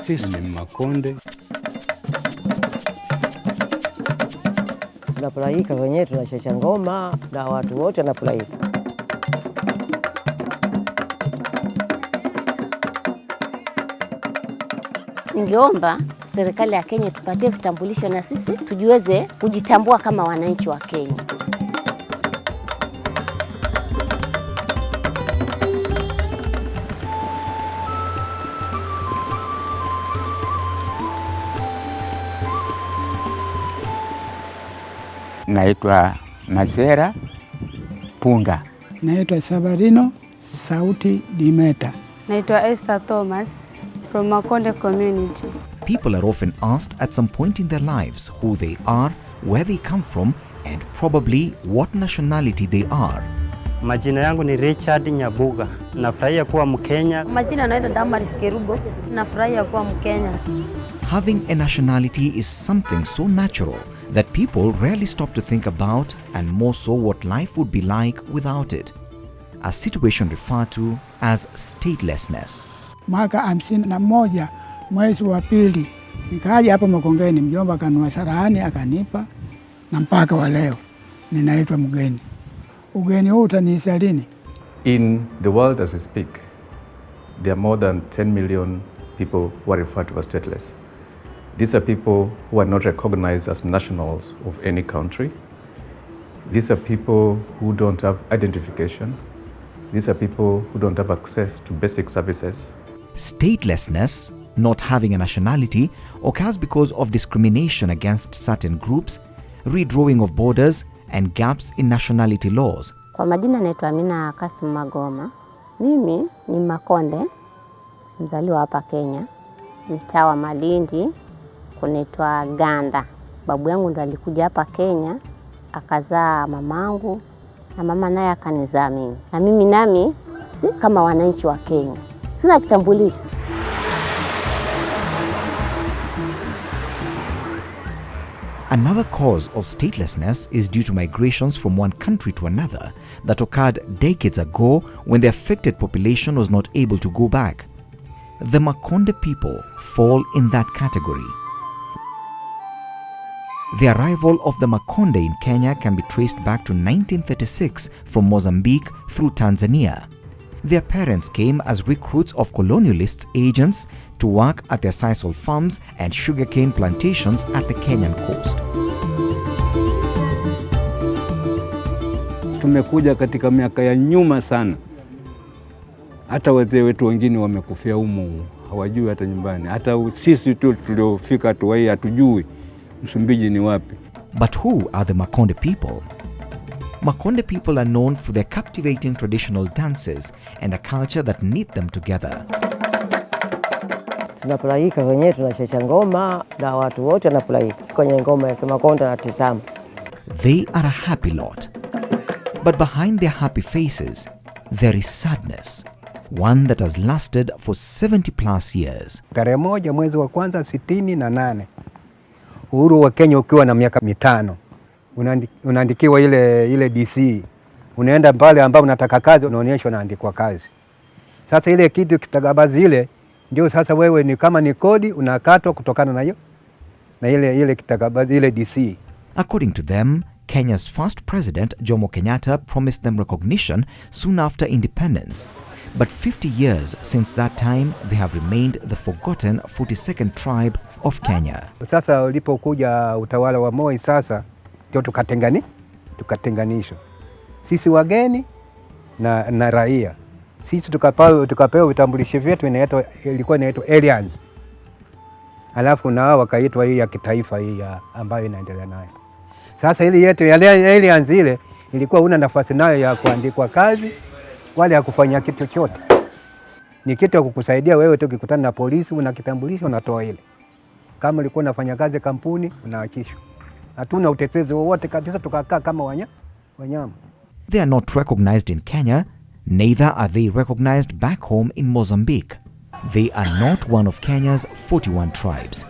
Sisi ni Makonde. Tunafurahika wenyewe, tunacheza ngoma na watu wote wanafurahika. Ningeomba serikali ya Kenya tupatie vitambulisho na sisi tujiweze kujitambua kama wananchi wa Kenya. Naitwa Masera Punda. Naitwa Sabarino Sauti Dimeta. Naitwa Esther Thomas from Makonde community. People are often asked at some point in their lives who they are, where they come from, and probably what nationality they are. Majina yangu ni Richard Nyabuga. Nafurahia kuwa Mkenya. Majina naitwa Damaris Kerubo. Nafurahia kuwa Mkenya. Having a nationality is something so natural that people rarely stop to think about, and more so what life would be like without it. A situation referred to as statelessness. Mwaka 51 mwezi wa pili nikaja hapa Makongeni, mjomba kanunua sarahani akanipa, na mpaka wa leo ninaitwa mgeni. Ugeni huu utaniisha lini? In the world as we speak, there are more than 10 million people who are referred to as stateless. These are people who are not recognized as nationals of any country. These are people who don't have identification. These are people who don't have access to basic services. Statelessness, not having a nationality, occurs because of discrimination against certain groups, redrawing of borders, and gaps in nationality laws. Kwa majina naitwa Amina Kasim Magoma. Mimi ni Makonde, mzaliwa hapa Kenya, mtaa wa Malindi, kunaitwa Ganda. Babu yangu ndo alikuja hapa Kenya, akazaa mamangu, na mama naye akanizaa mimi. Na mimi nami si kama wananchi wa Kenya. Sina kitambulisho. Another cause of statelessness is due to migrations from one country to another that occurred decades ago when the affected population was not able to go back. The Makonde people fall in that category. The arrival of the Makonde in Kenya can be traced back to 1936 from Mozambique through Tanzania. Their parents came as recruits of colonialists' agents to work at their sisal farms and sugarcane plantations at the Kenyan coast. Tumekuja katika miaka ya nyuma sana. Hata wazee wetu wengine wamekufia humu, hawajui hata nyumbani. Hata sisi tu tuliofika hatua hii hatujui Msumbiji ni wapi. But who are the Makonde people? Makonde people are known for their captivating traditional dances and a culture that knit them together. Tunafurahika wenyewe, tunacheza ngoma na watu wote wanafurahika kwenye ngoma ya Makonde na tisama. They are a happy lot. But behind their happy faces, there is sadness. One that has lasted for 70 plus years. Tarehe 1 mwezi wa kwanza 68. Uhuru wa Kenya ukiwa na miaka 5. Unaandikiwa ile DC. Unaenda pale ambao unataka kazi, unaonyeshwa unaandikwa kazi. Sasa ile kitu kitagabazi ile ndio sasa wewe ni kama ni kodi unakatwa kutokana na hiyo na ile kitagabazi ile DC. According to them, Kenya's first president Jomo Kenyatta promised them recognition soon after independence. But 50 years since that time, they have remained the forgotten 42nd tribe of Kenya. Sasa ulipokuja utawala wa Moi sasa ndio tukatenganishwa. Sisi wageni na raia. Sisi tukapewa vitambulisho vyetu ilikuwa inaitwa aliens. Alafu nao wakaitwa hii ya kitaifa hii ambayo inaendelea nayo. Sasa ile yetu ya aliens ile ilikuwa una nafasi nayo ya kuandikwa kazi wala ya kufanya kitu chochote. Ni kitu ya kukusaidia wewe tu ukikutana na polisi una kitambulisho unatoa ile. Kama ulikuwa unafanya kazi kampuni unaachishwa. Hatuna utetezi wowote kabisa, tukakaa kama wanyama. They are not recognized in Kenya, neither are they recognized back home in Mozambique. They are not one of Kenya's 41 tribes.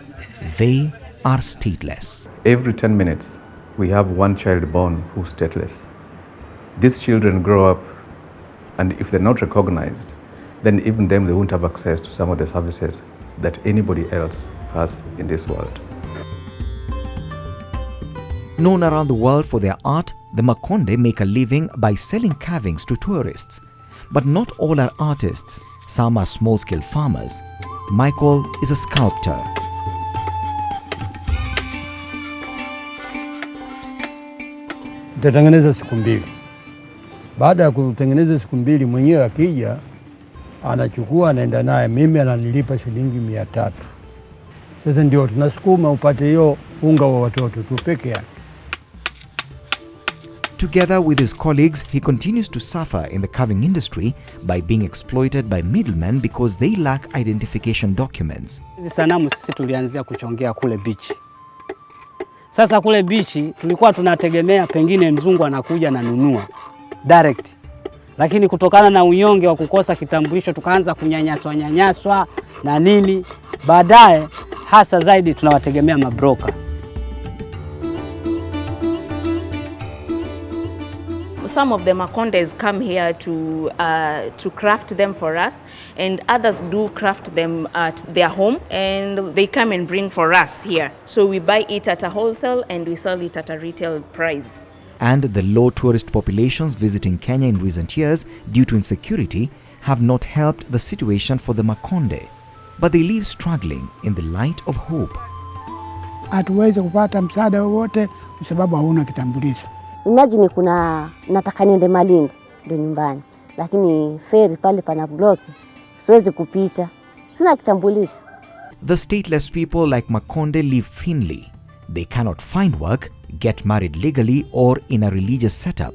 They are stateless. Every 10 minutes, we have one child born who's stateless. These children grow up, and if they're not recognized, then even them, they won't have access to some of the services that anybody else has in this world. Known around the world for their art, the Makonde make a living by selling carvings to tourists. But not all are artists. Some are small-scale farmers. Michael is a sculptor. Nitatengeneza siku mbili. Baada ya kutengeneza siku mbili, mwenyewe akija anachukua anaenda naye, mimi ananilipa shilingi 300. Sasa ndio tunasukuma upate hiyo unga wa watoto tu peke yake. Together with his colleagues, he continues to suffer in the carving industry by being exploited by middlemen because they lack identification documents. Hizi sanamu sisi tulianzia kuchongea kule beach. Sasa kule beach tulikuwa tunategemea pengine mzungu anakuja na nunua direct. Lakini kutokana na unyonge wa kukosa kitambulisho tukaanza kunyanyaswa na nini. Baadaye hasa zaidi tunawategemea mabroka. Some of the Makondes come here to craft them for us, and others do craft them at their home, and they come and bring for us here. So we buy it at a wholesale and we sell it at a retail price. And the low tourist populations visiting Kenya in recent years due to insecurity have not helped the situation for the Makonde. But they live struggling in the light of hope. Hatuwezi kupata msaada wowote kwa sababu hauna kitambulisho. Imagine nataka niende Malindi ndio nyumbani, lakini feri pale pana block, siwezi kupita, sina kitambulisho. The stateless people like Makonde live thinly. They cannot find work, get married legally or in a religious setup.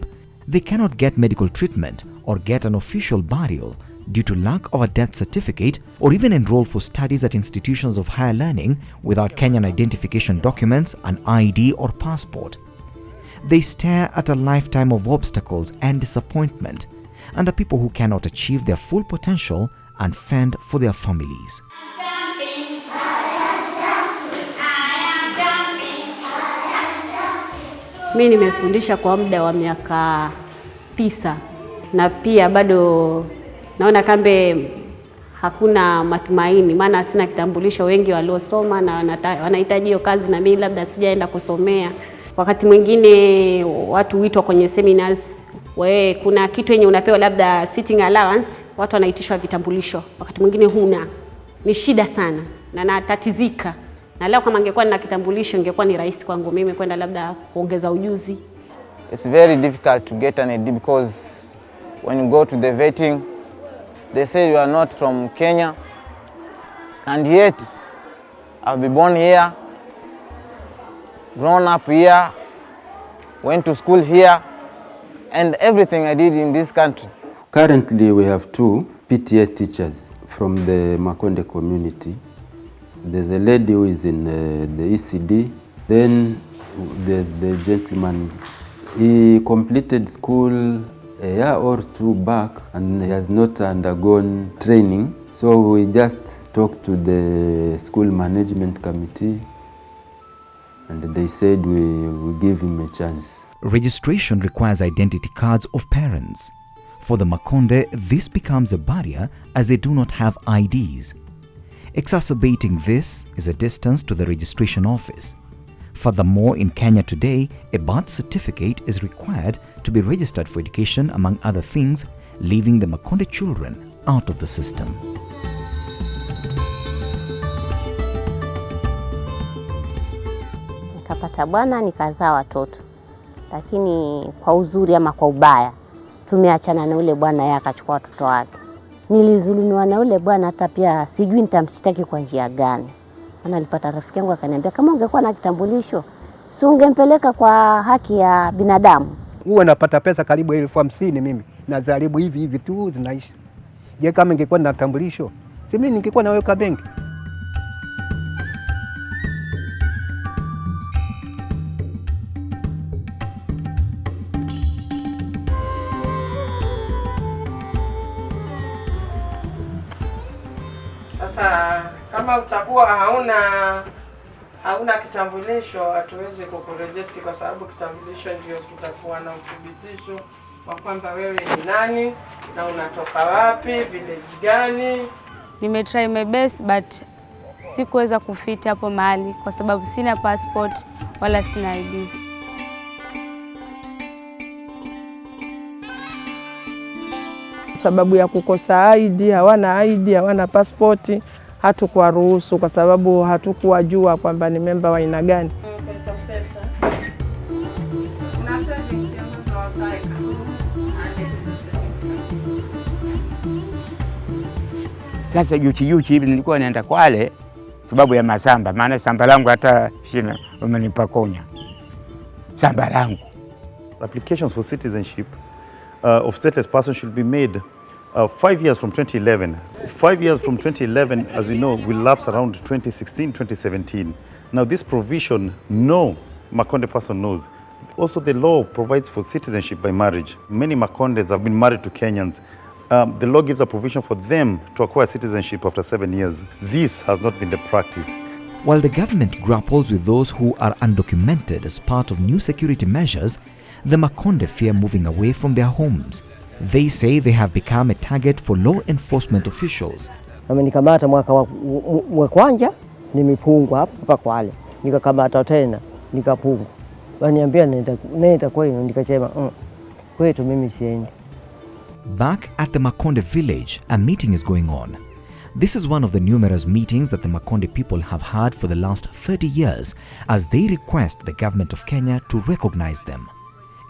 They cannot get medical treatment or get an official burial due to lack of a death certificate, or even enroll for studies at institutions of higher learning without Kenyan identification documents, an ID or passport. They stare at a lifetime of obstacles and disappointment, and are people who cannot achieve their full potential and fend for their families. Mimi nimefundisha kwa muda wa miaka 9 na pia bado naona kambe hakuna matumaini, maana sina kitambulisho. Wengi waliosoma na wanahitaji hiyo kazi na mimi labda sijaenda kusomea. Wakati mwingine watu huitwa kwenye seminars, kuna kitu yenye unapewa labda sitting allowance, watu wanaitishwa vitambulisho. Wakati mwingine huna. Ni shida sana na natatizika. Na leo kama ningekuwa na kitambulisho ingekuwa ni rahisi kwangu mimi kwenda labda kuongeza ujuzi. It's very difficult to get an ID because when you go to the vetting, they say you are not from Kenya, and yet I've been born here, grown up here, went to school here, and everything I did in this country. Currently we have 2 PTA teachers from the Makonde community. There's a lady who is in the ECD, then there's the gentleman. He completed school a year or 2 back and he has not undergone training. So we just talked to the school management committee and they said we will give him a chance. Registration requires identity cards of parents. For the Makonde, this becomes a barrier as they do not have IDs. Exacerbating this is a distance to the registration office. Furthermore, in Kenya today, a birth certificate is required to be registered for education, among other things, leaving the Makonde children out of the system. Nikapata bwana nikazaa watoto, lakini kwa uzuri ama kwa ubaya tumeachana na ule bwana, yeye akachukua watoto wake. Nilizulumiwa na ule bwana, hata pia sijui nitamshtaki kwa njia gani. Alipata rafiki yangu akaniambia kama ungekuwa na kitambulisho si ungempeleka kwa haki ya binadamu. Huwa napata pesa karibu 50,000 mimi. Nazaribu hivi tu zinaisha. Je, kama ningekuwa na kitambulisho, si mimi ningekuwa naweka benki. Sasa kama utakuwa hauna kitambulisho, hatuwezi kukuregister kwa sababu kitambulisho ndio kitakuwa na uthibitisho wa kwamba wewe ni nani na unatoka wapi, village gani. Nimetry my best but sikuweza kufita hapo mahali kwa sababu sina passport wala sina ID. Sababu ya kukosa ID, hawana passport, hatukuwa ruhusu kwa sababu hatukuwa jua kwamba ni memba wa aina gani. Sasa juchi hivi nilikuwa naenda Kwale sababu ya masamba, maana samba langu hata shina umenipakonya samba langu. Applications for citizenship of stateless persons should be made 5 years from 2011. 5 years from 2011, as we know, will lapse around 2016, 2017. Now this provision, no Makonde person knows. Also the law provides for citizenship by marriage. Many Makondes have been married to Kenyans. The law gives a provision for them to acquire citizenship after 7 years. This has not been the practice. While the government grapples with those who are undocumented as part of new security measures, the Makonde fear moving away from their homes. They say they have become a target for law enforcement officials. Wamenikamata mwaka wa kwanza nimepungwa hapa Kwale. Nikakamata tena nikapungwa. Waniambia nenda kwenu, nikasema kwetu mimi siendi. Back at the Makonde village, a meeting is going on. This is one of the numerous meetings that the Makonde people have had for the last 30 years as they request the government of Kenya to recognize them.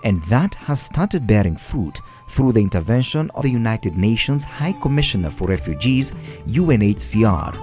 And that has started bearing fruit through the intervention of the United Nations High Commissioner for Refugees, UNHCR.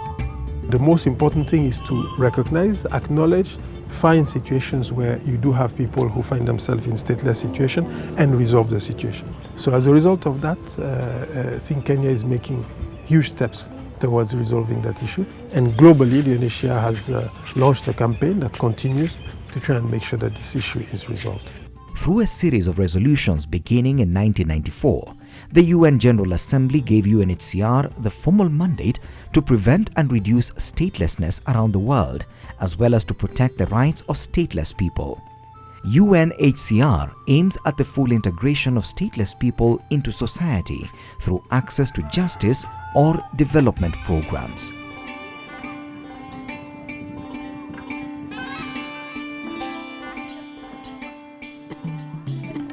The most important thing is to recognize, acknowledge, find situations where you do have people who find themselves in stateless situation and resolve the situation. So as a result of that, I think Kenya is making huge steps towards resolving that issue. And globally, the UNHCR has launched a campaign that continues to try and make sure that this issue is resolved. Through a series of resolutions beginning in 1994, the UN General Assembly gave UNHCR the formal mandate to prevent and reduce statelessness around the world, as well as to protect the rights of stateless people. UNHCR aims at the full integration of stateless people into society through access to justice or development programs.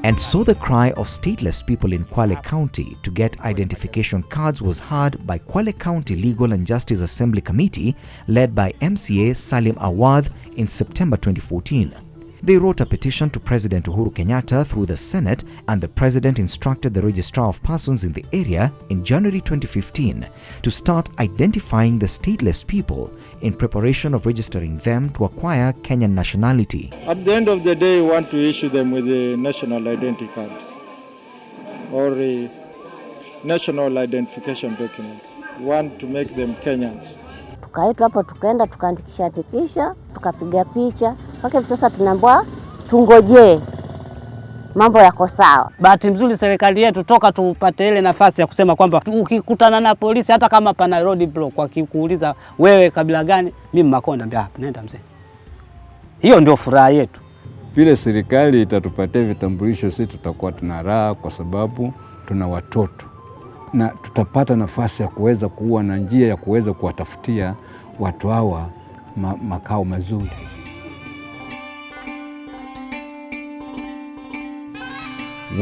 And so the cry of stateless people in Kwale County to get identification cards was heard by Kwale County Legal and Justice Assembly Committee led by MCA Salim Awadh in September 2014. They wrote a petition to President Uhuru Kenyatta through the Senate, and the President instructed the Registrar of Persons in the area in January 2015 to start identifying the stateless people in preparation of registering them to acquire Kenyan nationality. At the end of the day, we want to issue them with the national identity cards or a national identification documents. We want to make them Kenyans. Tukaitwa hapo, tukaenda tukaandikisha, tukapiga picha. Mpaka hivi sasa tunaambiwa tungojee mambo yako sawa. Bahati nzuri serikali yetu toka tupate ile nafasi ya kusema kwamba ukikutana na polisi hata kama pana road block wakikuuliza wewe kabila gani, mimi Makonde, ambia nenda mzee. Hiyo ndio furaha yetu. Vile serikali itatupatia vitambulisho, sisi tutakuwa tuna raha kwa sababu tuna watoto. Na tutapata nafasi ya kuweza kuwa na njia ya kuweza kuwatafutia watu hawa makao mazuri.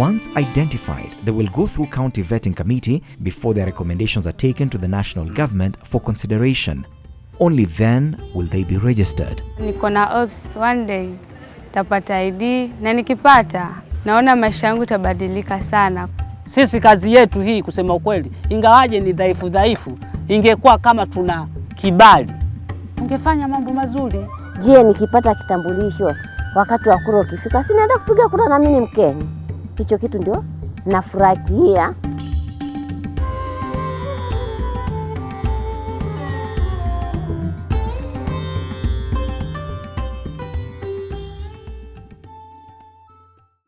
Once identified, they will go through county vetting committee before their recommendations are taken to the national government for consideration. Only then will they be registered. Niko na hopes one day tapata ID, na nikipata naona maisha yangu tabadilika sana. Sisi kazi yetu hii kusema ukweli, ingawaje ni dhaifu, ingekuwa kama tuna kibali, tungefanya mambo mazuri. Je, nikipata kitambulisho wakati wa kura ukifika, sinaenda kupiga kura na mimi ni Mkenya. Hicho kitu ndio nafurahia